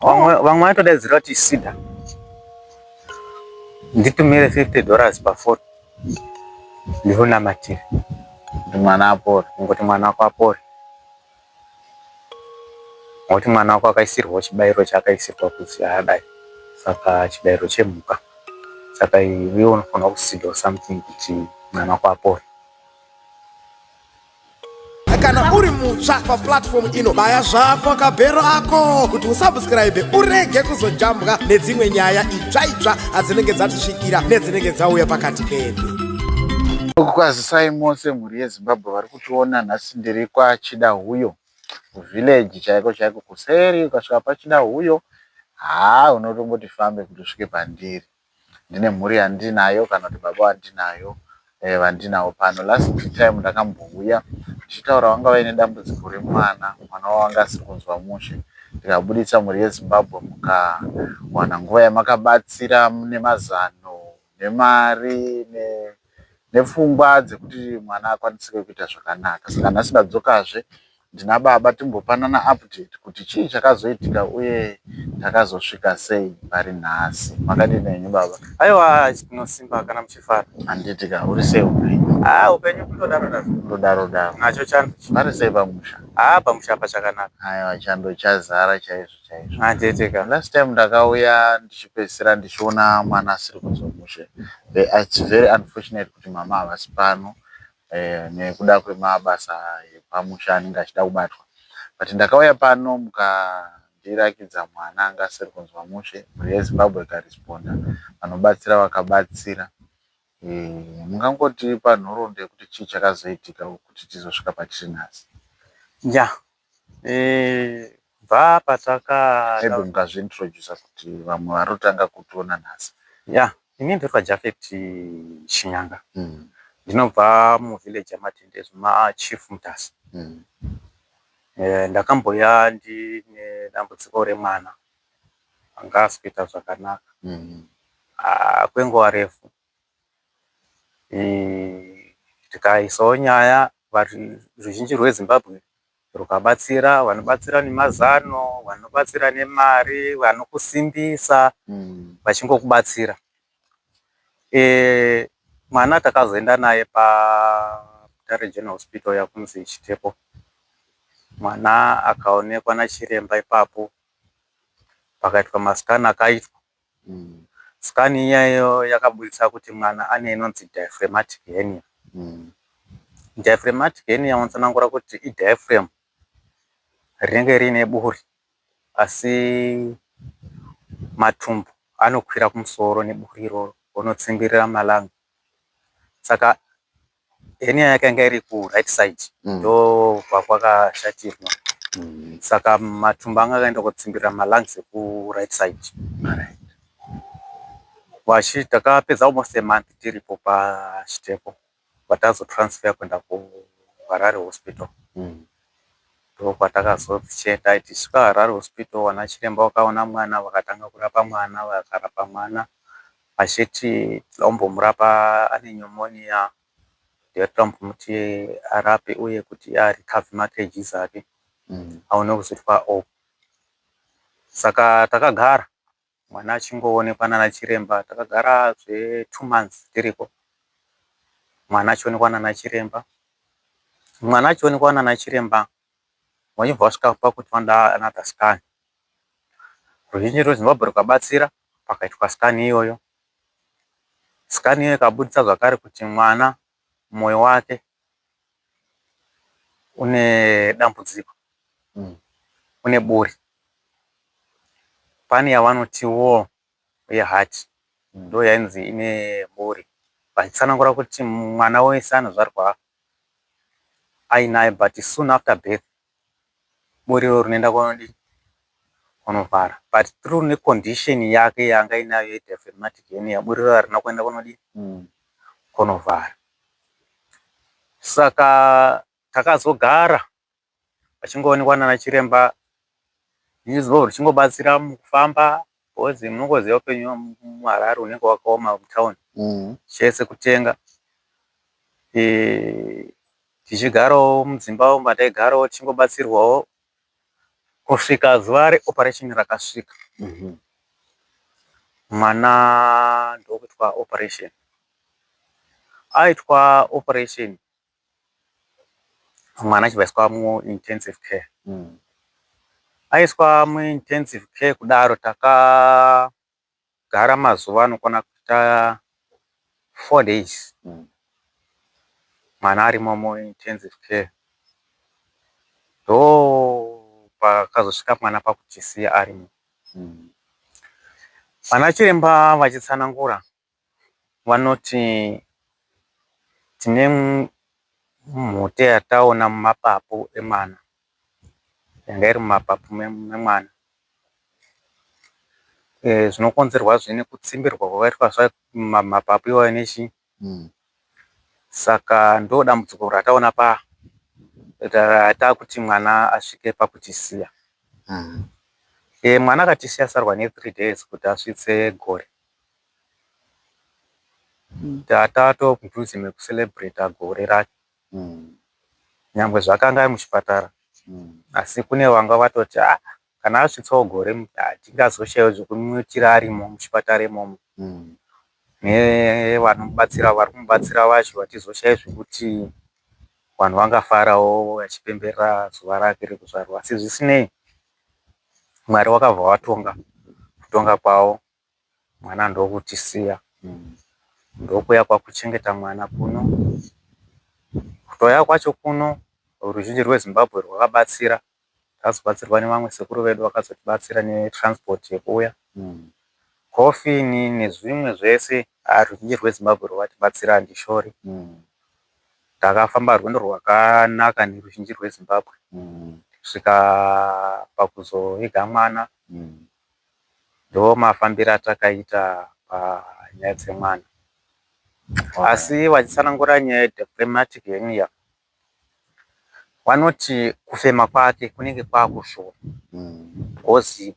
vamwe vatodaidzira kuti sida nditumire $50 pafoni ndiunamatire kuti mwana apore, ngoti mwana wako apore, ngoti mwana wako akaisirwa chibayiro chaakaisirwa kuzi adai, saka chibayiro chemhuka, saka iwe unofanira kusida something kuti mwana wako apore. Kana uri mutsva paplatform ino, baya zvako kabhero ako kuti usubscribe urege kuzojambwa nedzimwe nyaya itsva adzinenge dzatisvikira nedzinenge dzauya pakati pedu. Kwazisai mose mhuri yeZimbabwe vari kutiona nhasi ndiri kwaChidahuyo village chaiko chaiko kuseri. Ukasvika paChidahuyo unotomboti fambe kuti usvike pandiri. Ndine mhuri yandinayo kana kuti baba wandinayo vandinawo pano. Last time ndakambouya ndichitaura vanga vaine dambudziko remwana wanga asiri kunzwa mushe, ndikabuditsa mhuri yeZimbabwe mukawana nguva yamakabatsira nemazano nemari nepfungwa dzekuti mwana akwanisike kuita zvakanaka. Saka nhasi ndadzokazve ndina baba timbopanana update kuti chii chakazoitika uye takazosvika sei pari nhasi. Makadini henyu baba? Aiwa, tinosimba kana muchifara. Handitika uri sei upenyu? Upenyu kundodaro nacho chando pari sei pamusha? Pamusha pachakanaka. Aiwa, chando chazara chaizvo. Handitika. Last time ndakauya ndichipedzisira ndichiona mwana asiri kunzwa mushe. It's very unfortunate kuti mama havasi pano nekuda kwemabasa epamusha anenge achida kubatwa. But ndakauya pano mukandirakidza mwana anga asiri kunzwa mushe. Mhuri yeZimbabwe ikaresponda, vanobatsira vakabatsira. Mungangoti panhoroondo yekuti chii chakazoitika kuti tizosvika patiri nhasi? Bva pataka maybe mukazviintrodusa kuti vamwe varotanga kutiona nhasi. Ini ndiri Japhet Shinyanga. Ndinobva muvillage yaMatendezi maChief Mutasi. Ndakamboya ndine dambudziko remwana anga asiri kuita zvakanaka kwenguva refu. Tikaisawo nyaya, ruzhinji rweZimbabwe rukabatsira, vanobatsira nemazano, vanobatsira nemari, vanokusimbisa vachingokubatsira. Mwana takazoenda naye paRegional Hospital yakunzi Chitepo. Mwana akaonekwa nachiremba ipapo, pakaitwa masikani akaitwa. Sikani iyayo yakabudisa kuti mwana ane inonzi diaphragmatic hernia. Diaphragmatic hernia unotsanangura kuti idiaphragm rinenge rine buri, asi matumbu anokwira kumusoro neburi iroro unotsimbirira malanga. Saka hernia yakanga iri ku-right side, ndo kwakwakashatirwa. Saka matumbu anga akaenda kutsimbirira malungs ku-right side. Takapedza almost a month tiripo paChitepo, patazotransfer kuenda kuHarare Hospital. Ndo kwatakazochenda tichisvika Harare Hospital, wana chiremba wakaona mwana, vakatanga kurapa mwana, vakarapa mwana. Vachiti vambomurapa ane pneumonia, ndotombomuti arape uye kuti recover makgs ake aone kuzotwa off. Saka takagara mwana achingoonekwa nana chiremba, takagara 2 months tiriko. Mwana achionekwa nana chiremba. Mwana achionekwa nana chiremba, wachibva wasvika pakuti vanoda another scan. Ruzhinji rweZimbabwe rukabatsira, pakaitwa scan iyoyo. Scan iyoyo ikabudisa zvakare kuti mwana mwoyo wake une dambudziko, une buri. Pane yavanoti wall yeheart, ndo yainzi ine buri. Vachitsanangura kuti mwana wese anozvarwa ainayo, but soon after birth buri iro rinoenda kunovhara. But through necondition yake yanga inayo yediaphragmatic hernia, buri iro harina kuenda kunovhara. Saka takazogara vachingoonekwa nana chiremba, Zimbabwe richingobatsira mukufamba, because munongoziva upenyu muHarare unenge wakaoma mutaundi. Chese kutenga. Tichigarawo mudzimba umu mataigarawo tichingobatsirwawo kusvika zuva reoperation rakasvika, mwana ndokuitwa operation. Aitwa operation, mwana achivaiswa muintensive care. Aiswa muintensive care kudaro takagara mazuva anokwana kuita 4 days mwana arimo muintensive care. Ndo pakazosvika mwana pakutisiya arimo. Vana chiremba vachitsanangura vanoti tine mhute yataona mumapapu emwana, yanga iri mumapapu memwana. Zvinokonzerwa zvine kutsimbirwa kwakaitwa mapapu iwayo nechi. Saka ndo dambudziko rataona takuti mwana asvike pakutisiya. Mwana akatisiya sarwa ne3 days kuti asvitse gore. Tatato mudhuze mekucelebrate gore rake. Nyangwe zvakanga ari muchipatara. Asi kune vanga vatoti kana asvitsawo gore tingazoshaiwa zvekumutira arimo muchipatara imomo. Nevanomubatsira vari kumubatsira vacho vatizoshaiwa zvekuti vanhu vangafarawo vachipemberera zuva rake rekuzvarwa. Asi zvisinei, Mwari wakabva watonga. Kutonga kwawo mwana ndokutisiya. Ndokuya kwakuchengeta mwana kuno. Kutoya kwacho kuno ruzhinji rweZimbabwe rwakabatsira. Tazobatsirwa nevamwe sekuru vedu vakazotibatsira netransport yekuuya. Kofini nezvimwe zvese ruzhinji rweZimbabwe rwakatibatsira handishori. Takafamba rwendo rwakanaka neruzhinji rweZimbabwe kusvika pakuzoviga mwana. Ndo mafambiro atakaita panyaya dzemwana. Asi vachitsanangura nyaya yedephlegmatic hernia, vanoti kufema kwake kunenge kwakushoma. Gozi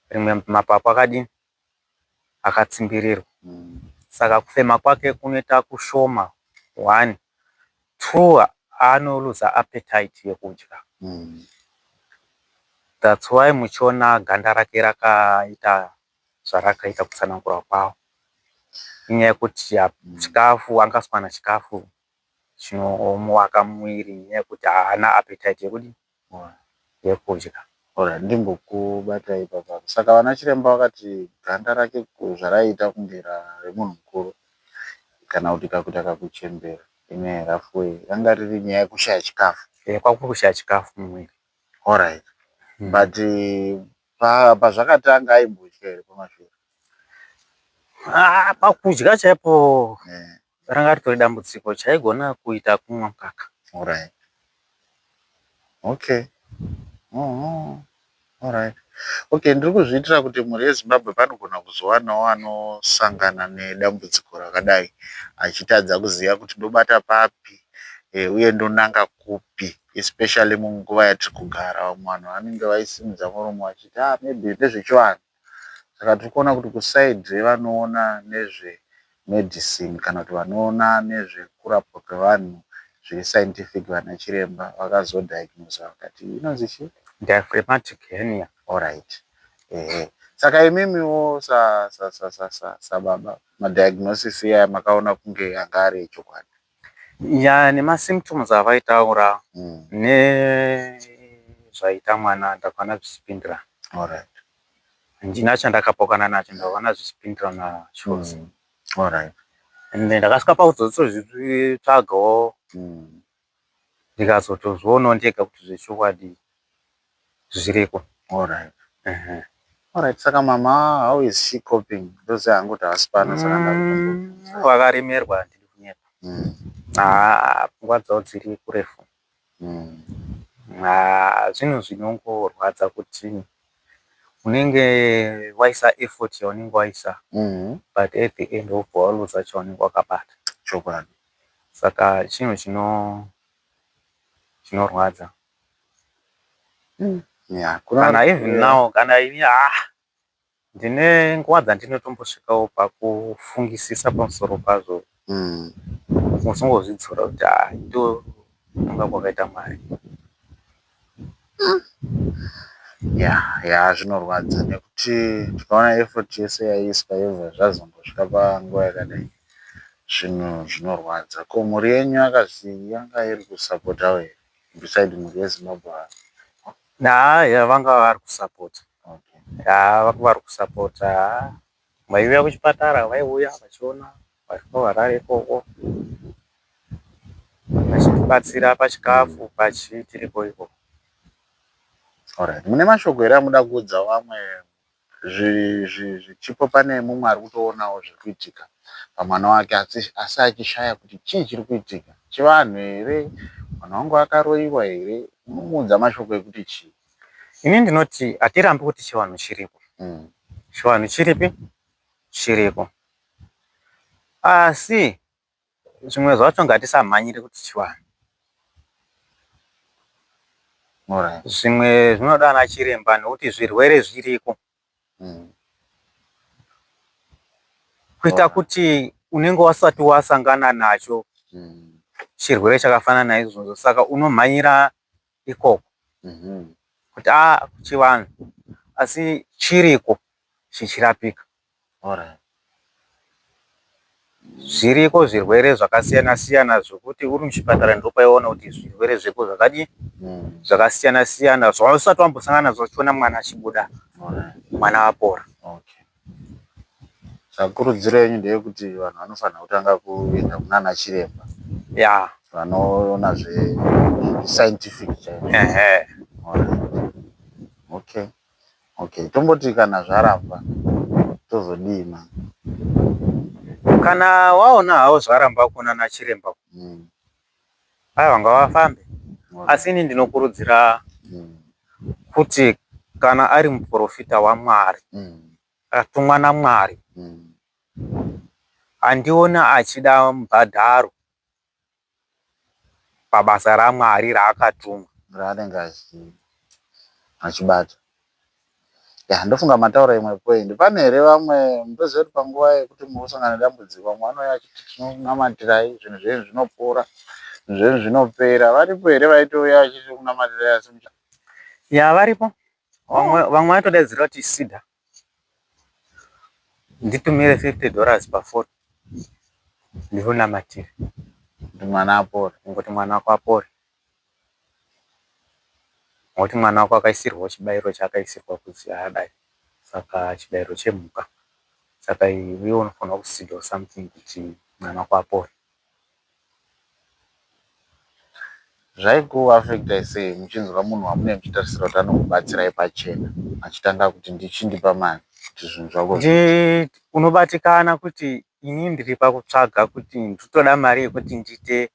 rimwe mapapu akadini akatsimbirirwa. Saka kufema kwake kunoita kushoma 1. 2, anoluza appetite yekudya. That's why muchiona ganda rake rakaita zvarakaita kutsanangura kwawo. Inyaya yekuti chikafu angaswana chikafu chinomuwaka mumwiri, inyaya yekuti haana appetite yekudya. Ndimbokubata ipapo. Saka vana chiremba vakati ganda rake zvaraita kunge remunhu mukuru kana kuti kakuita kakuchembera. Imwe rafuwe yanga riri nyaya yekushaya chikafu. Kwakuri kushaya chikafu mumwiri. Alright. But pazvakatanga aimbotya here pamashure? Pakudya chaipo ranga ritori dambudziko, chaigona kuita kumwa mukaka. Alright. Okay. Alright. Okay, ndiri kuzviitira kuti mhuri yeZimbabwe panogona kuzowanawo anosangana nedambudziko rakadai achitadza kuziva kuti ndobata papi uye ndonanga kupi, especially munguva yatiri kugara. Vanhu vanenge vaisimudza muromo vachiti maybe ndezvechivanhu. Saka tiri kuona kuti kusaidhi revanoona nezvemedicine kana kuti vanoona nezvekurapwa kwevanhu zviri scientific, vana chiremba vakazodiagnosa vakati inonzi chii? Diaphragmatic hernia. Alright. Saka imimiwo sababa madiagnosis iya makaona kunge anga ari echokwadi? Nemasymptoms avaitaura nezvaita mwana ndakaona zvichipindira. Alright. Handina chandakapokana nacho, ndakaona zvichipindirana chose. Alright. Ende ndakasvika pakuzotsvagawo ndikazotozvionawo ndega kuti zvechokwadi zviriko. Alright. Alright. Saka mama, how is she coping? Ndozi hangu havasi pano saka ndakutombo. Vakaremerwa ndiri kunyepa. Pfungwa dzavo dziri kurefu. Zvinhu zvinongorwadza kuti unenge waisa effort yaunenge waisa, but at the end wobva waluza chaunenge wakabata. Chokwadi. Saka chinhu chinorwadza. Kana even now, kana ini ndine nguva dzandinotombosvikawo pakufungisisa pamusoro pazvo. Musongozvidzora kuti ndo kunga kwakaita Mwari. ya zvinorwadza nekuti tikaona effort yese yaiswa yobva zvazongosvika panguva yakadai, zvinhu zvinorwadza. Ko mhuri yenyu yanga iri kusapota here beside mhuri yeZimbabwe? Vanga vari kusapota. Vanga vari kusapota. Vaiuya kuchipatara, vaiuya vachiona varipo Harare ikoko, vachitibatsira pachikafu pachitiripo ikoko. Alright, mune mashoko here amuda kuudza vamwe zvichipo pane mumwe ari kutoonawo zviri kuitika pamwana wake asi achishaya kuti chii chiri kuitika, chivanhu here, mwana wangu akaroiwa here? Unomuudza mashoko ekuti chii? Ini ndinoti hatirambi kuti chivanhu chiripo. Chivanhu chiripi? Chiriko. Asi zvimwe zvacho ngatisamhanyire kuti chivanhu. Zvimwe zvinoda ana chiremba nekuti zvirwere zviriko. Kuita kuti unenge wasati wasangana nacho chirwere chakafanana naizvozvo, saka unomhanyira ikoko kuti chivanhu, asi chiriko chichirapika. Zviriko zvirwere zvakasiyana siyana zvokuti uri muchipatara ndopaiona kuti zvirwere zvipo zvakadii, zvakasiyana siyana zvausati wambosangana nazvo uchiona mwana achibuda, mwana apora. Saka kurudziro yenyu ndeyekuti vanhu vanofanira kutanga kuenda kunana chiremba vanoona zve-scientific chaizvo. Okay, tomboti kana zvaramba tozodini? Kana waona hawo zvaramba kunana chiremba, vanga vafambe. Asi ini ndinokurudzira kuti kana ari muprofita waMwari, atumwa naMwari, andiona achida mubhadharo pabasa raMwari raakatumwa, raanenge achibata. Ndofunga mataura imwe point. Pane here vamwe mutoziva kuti panguva yekuti munosangana nedambudziko mwana yachiti tinokunamatirai, zvinhu zvenyu zvinopora, zvinhu zvenyu zvinopera? Varipo here vaitouya vachiti kunamatirai asi varipo. Vamwe vatodaidzira kuti SIDA, nditumire $50 pafoni ndikunamatire kuti mwana apore, ngoti mwana wako apore. Ngoti mwana wako akaisirwa chibayiro chaakaisirwa kuzi adai, saka chibayiro chemhuka, saka iwe unofanira kusidwa something kuti mwana wako apore. Zvaikuafektai sei muchinzwa munhu wamune muchitarisira kuti anokubatsirai pachena achitanga kuti ndichindipa mari kuti zvinhu zvako? Unobatikana kuti ini ndiri pakutsvaga kuti nditoda mari yekuti ndiite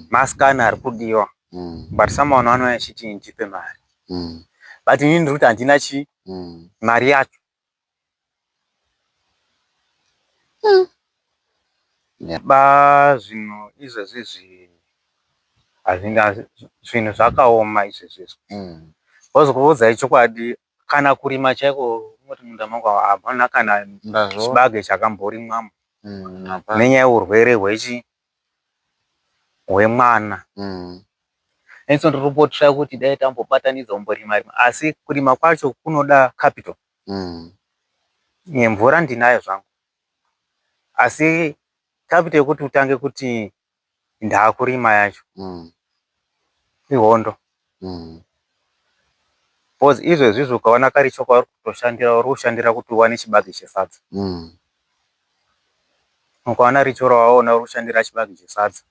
masikani ari kudiwa, but someone anouya achiti ndipe mari, but ini ndiri kuti handina mari yacho. Zvinhu izvezvi zvinhu zvakaoma izvezvizvo. Wozokuvudza chokwadi, kana kurima chaiko, unoti munda mangu hamuna kana chibage chakamborimwamo nenyaya yeurwere hwemwana. Neniso ndiripotsva kuti dai tambobatanidza umborima, asi kurima kwacho kunoda capital. Mvura ndinayo zvangu, asi capital yekuti utange kuti ndaakurima yacho ihondo. Because izvezvizvo ukaona karicho kwauri kutoshandira, uri kushandira kuti uwane chibage chesadza. Ukaona richo rawaona uri kushandira chibage chesadza.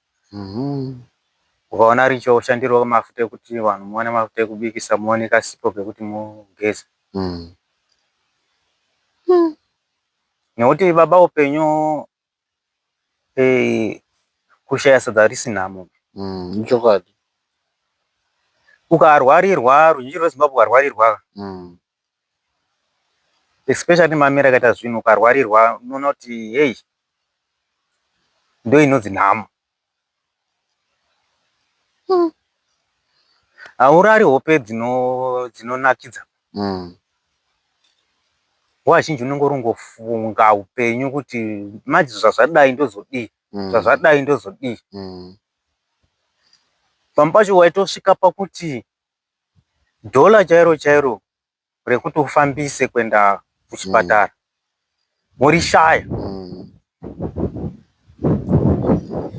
Ukaona richo ushandirawo mafuta ekuti vanhu muwane mafuta ekubikisa, muone kasipo kekuti mugeze. Nekuti baba upenyu kushaya sadza risinamo. Chokwadi. Ukarwarirwa, ruzhinji rweZimbabwe ukarwarirwa, especially mamera akaita zvinhu, ukarwarirwa unoona kuti hey, ndo inonzi nhamo. Haurari hope dzinonakidza. Nguva zhinji unenge uringofunga upenyu kuti manje zvazvadai ndozodii, zvazvadai ndozodii. Pamwe pacho waitosvika pakuti dhola chairo chairo rekuti ufambise kuenda kuchipatara morishaya.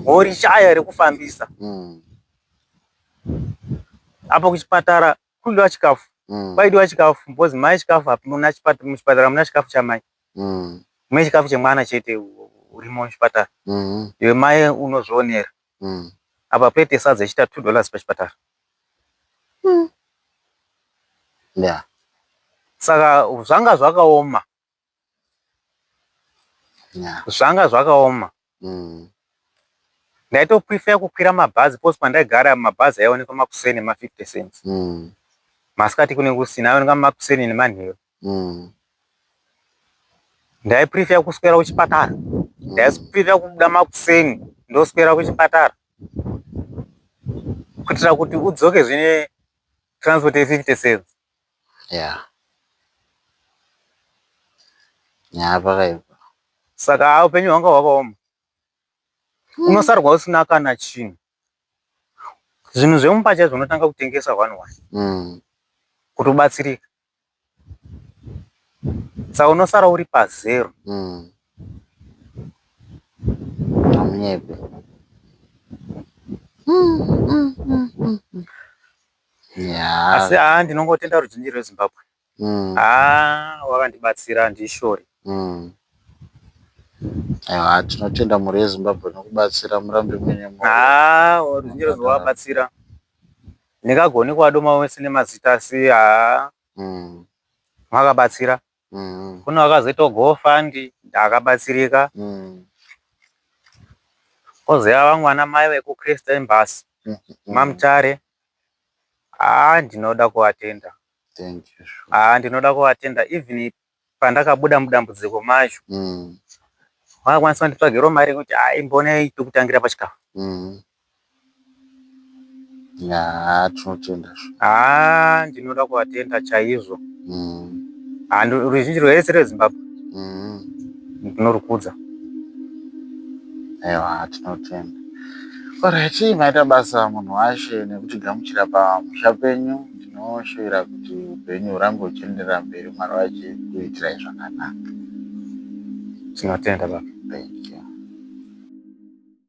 Morishaya rekufambisa. Apa kuchipatara kudiwa chikafu. Kwaidiwa chikafu mbozi mai chikafu apuna muchipatara muna chikafu chamai. Mune chikafu chemwana chete urimo muchipatara. Iwe mai unozvionera. Apa pete sadza ichita $2 pachipatara. Yeah. Saka zvanga zvakaoma. Yeah. Zvanga zvakaoma. Ndaito prefer kukwira mabhazi post pandaigara mabhazi aionekwa makuseni ma 50 cents. Masikati kune kusina aionekwa makuseni nemanheru. Ndai prefer kuswera kuchipatara. Ndai prefer kubuda makuseni ndoswera kuchipatara. Kuitira kuti udzoke zvine transport 50 cents. Yeah. Yeah, pakaipa. Saka upenyu hwanga hwakaoma. Unosarwa usina kana chinhu. Zvinhu zvemupacha zvinotanga kutengesa 1 kuti ubatsirike. Saka unosara uri pazero. Amunyepe. Yeah. Asi ndinongotenda ruzhinji rweZimbabwe. Wakandibatsira ndishori. Aiwa, tinotenda muri yeZimbabwe nokubatsira murambe mwenye. Ruzhinji rwezvawabatsira. Ndingagoni kuwadoma wese nemazita asi mwakabatsira. Kuna wakazoita GoFund ndakabatsirika. Kozoya vamwe ana mai vekuChrist Embassy. Mamutare. Ndinoda kuvatenda. Thank you. Ndinoda kuvatenda even pandakabuda mudambudziko macho. Wakwanisa kunditsvagirawo mari kuti imbonei tokutangira pachikafu. Yeah, tinotenda. Ndinoda kuvatenda chaizvo. Ruzhinji rwese rweZimbabwe. Ndinorukudza. Aiwa, tinotenda. Alright, maita basa munhu washe nekuti gamuchira pamusha penyu. Ndinoshuvira kuti upenyu hurambe huchienderera mberi, Mwari wachikuitirai zvakanaka. Tinotenda baba. Thank you.